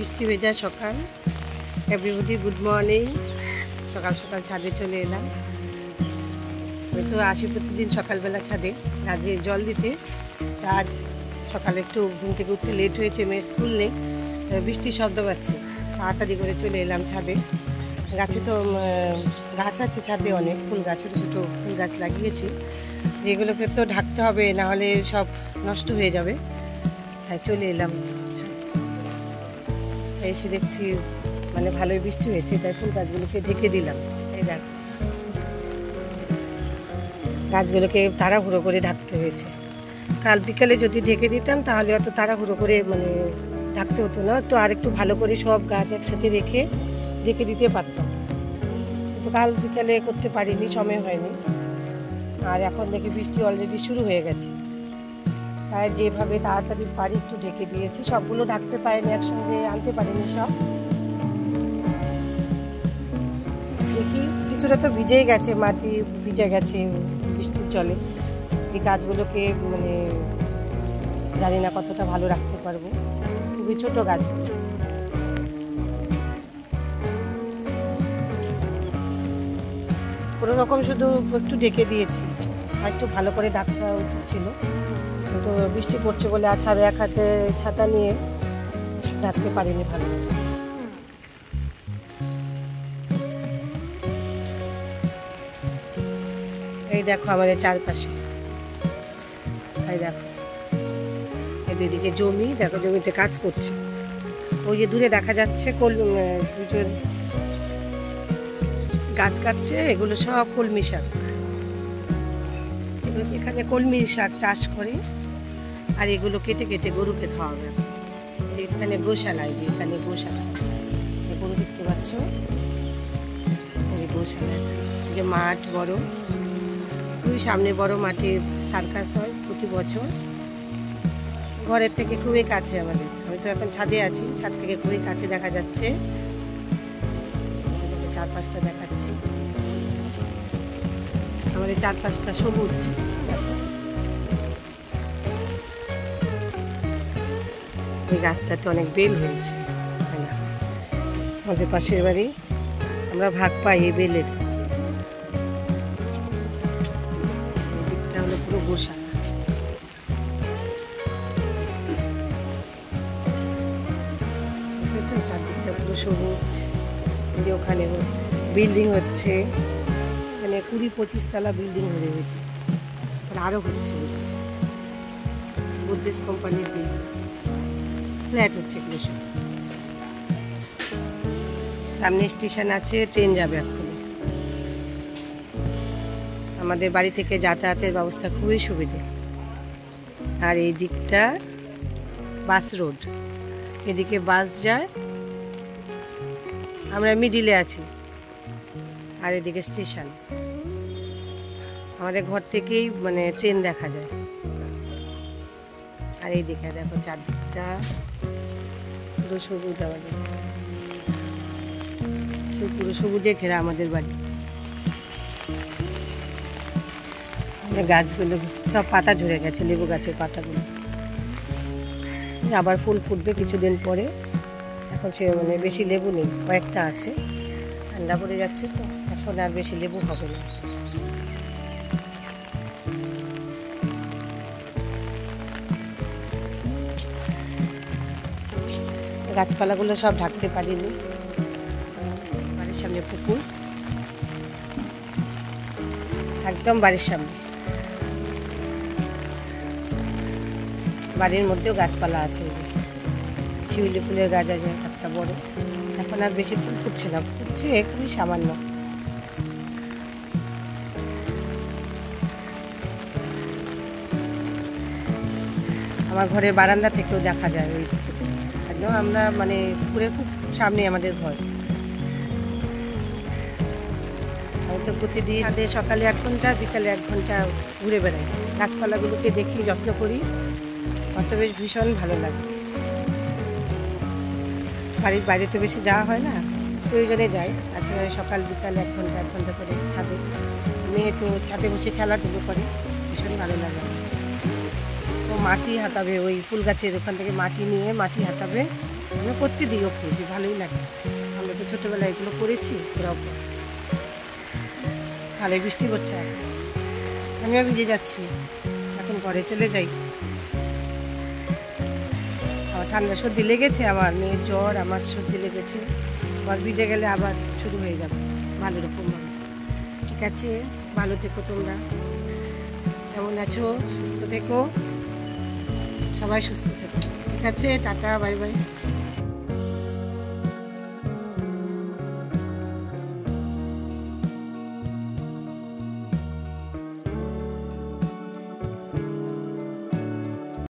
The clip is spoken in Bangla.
বৃষ্টি ভেজা সকাল। Everybody good morning. সকাল সকাল ছাদে চলে এলাম। আমি তো আসি প্রতিদিন সকালবেলা ছাদে গাছে জল দিতে। আজ সকালে একটু ঘুম থেকে উঠতে লেট হয়েছে, মেয়ের স্কুল নেই, বৃষ্টির শব্দ পাচ্ছি, তাড়াতাড়ি করে চলে এলাম ছাদে। গাছে তো গাছ আছে ছাদে, অনেক ফুল গাছ, ছোটো ছোটো ফুল গাছ লাগিয়েছি, যেগুলোকে তো ঢাকতে হবে, নাহলে সব নষ্ট হয়ে যাবে। তাই চলে এলাম। এসে দেখছি মানে ভালোই বৃষ্টি হয়েছে, তাই ফুল গাছগুলোকে ঢেকে দিলাম। এই দেখ, গাছগুলোকে তাড়াহুড়ো করে ঢাকতে হয়েছে। কাল বিকালে যদি ঢেকে দিতাম তাহলে অত তাড়াহুড়ো করে মানে ঢাকতে হতো না, একটু আরেকটু ভালো করে সব গাছ একসাথে রেখে ঢেকে দিতে পারতাম, কিন্তু কাল বিকালে করতে পারিনি, সময় হয়নি। আর এখন দেখি বৃষ্টি অলরেডি শুরু হয়ে গেছে, তাই যেভাবে তাড়াতাড়ি পারি একটু ঢেকে দিয়েছি। সবগুলো ঢাকতে পারিনি, একসঙ্গে আনতে পারিনি সব। দেখি কিছুটা তো ভিজেই গেছে, মাটি ভিজে গেছে বৃষ্টির জলে। এই গাছগুলোকে মানে জানি না কতটা ভালো রাখতে পারবো, খুবই ছোট গাছগুলো। কোনো রকম শুধু একটু ঢেকে দিয়েছি, আর একটু ভালো করে ঢাকা উচিত ছিল, কিন্তু বৃষ্টি পড়ছে বলে আর ছাদে এক হাতে ছাতা নিয়ে ঢাকতে পারিনি ভালো। এই দেখো আমাদের চারপাশে, এই দেখো এদিকে জমি, দেখো জমিতে কাজ করছে। ওই যে দূরে দেখা যাচ্ছে দুজন গাছ কাটছে, এগুলো সব কলমি শাক। এখানে কলমি শাক চাষ করে, আর এগুলো কেটে কেটে গরুকে খাওয়াবে। এখানে গোশালা, এই যে এখানে গোশালা, গরু দেখতে পাচ্ছ, এই গোশালা। যে মাঠ বড়, খুবই সামনে বড় মাঠে সার্কাস হয় প্রতি বছর। ঘরের থেকে খুবই কাছে আমাদের, আমি তো এখন ছাদে আছি, ছাদ থেকে খুবই কাছে দেখা যাচ্ছে। চারপাশটা দেখাচ্ছি, আমাদের চারপাশটা সবুজ। এই গাছটাতে অনেক বেল হয়েছে, আমাদের পাশের বাড়ি, আমরা ভাগ পাই এই বেলের। দিকটা হলো পুরো গোশালা। চারদিকটা পুরো সবুজ। যে ওখানে বিল্ডিং হচ্ছে, মানে 20-25 তলা বিল্ডিং হয়ে গেছে, আরও হচ্ছে। বুদ্ধিস্ট কোম্পানির বিল্ডিং, ফ্ল্যাট হচ্ছে এগুলো সব। সামনে স্টেশন আছে, ট্রেন যাবে এখন। আমাদের বাড়ি থেকে যাতায়াতের ব্যবস্থা খুবই সুবিধে। আর এই দিকটা বাস রোড, এদিকে বাস যায়, আমরা মিডিলে আছি, আর এদিকে স্টেশন। আমাদের ঘর থেকেই মানে ট্রেন দেখা যায়। আর এই দিকে দেখো চারদিকটা পুরো সবুজ, আমাদের পুরো সবুজে ঘেরা আমাদের বাড়ি। গাছগুলো সব পাতা ঝরে গেছে, লেবু গাছের পাতাগুলো। আবার ফুল ফুটবে কিছুদিন পরে। এখন সে মানে বেশি লেবু নেই, কয়েকটা আছে, ঠান্ডা পড়ে যাচ্ছে তো, এখন আর বেশি লেবু হবে না। গাছপালাগুলো সব ঢাকতে পারিনি। বাড়ির সামনে পুকুর, একদম বাড়ির সামনে। বাড়ির মধ্যেও গাছপালা আছে, শিউলি ফুলের গাছ আছে একটা বড়। এখন আর বেশি ফুল ফুটছে না, ফুটছে খুবই সামান্য। আমার ঘরের বারান্দা থেকেও দেখা যায় ওই একদম, আমরা মানে পুকুরের খুব সামনে আমাদের ঘর। আমি তো প্রতিদিন ছাদে সকালে 1 ঘন্টা, বিকালে 1 ঘন্টা ঘুরে বেড়াই, গাছপালাগুলোকে দেখি, যত্ন করি, অত বেশ ভীষণ ভালো লাগে। বাড়ির বাইরে তো বেশি যাওয়া হয় না, প্রয়োজনে যাই। তাছাড়া সকাল বিকাল 1 ঘন্টা 1 ঘন্টা করে ছাদে। মেয়ে তো ছাদে বসে খেলাধুলো করে, ভীষণ ভালো লাগে। ও মাটি হাতাবে, ওই ফুল গাছের ওখান থেকে মাটি নিয়ে মাটি হাতাবে, আমি করতে দিই ওকে, যে ভালোই লাগে। আমরা তো ছোটোবেলায় এগুলো করেছি, ওরাও করে। ভালোই বৃষ্টি পড়ছে এখন, আমিও ভিজে যাচ্ছি। এখন ঘরে চলে যাই। আমার ঠান্ডা সর্দি লেগেছে, আমার মেয়ের জ্বর, আমার সর্দি লেগেছে। আবার ভিজে গেলে আবার শুরু হয়ে যাবে ভালো রকম। ঠিক আছে, ভালো থেকো তোমরা। কেমন আছো? সুস্থ থেকো, সবাই সুস্থ থেকো। ঠিক আছে, টাটা, বাই বাই।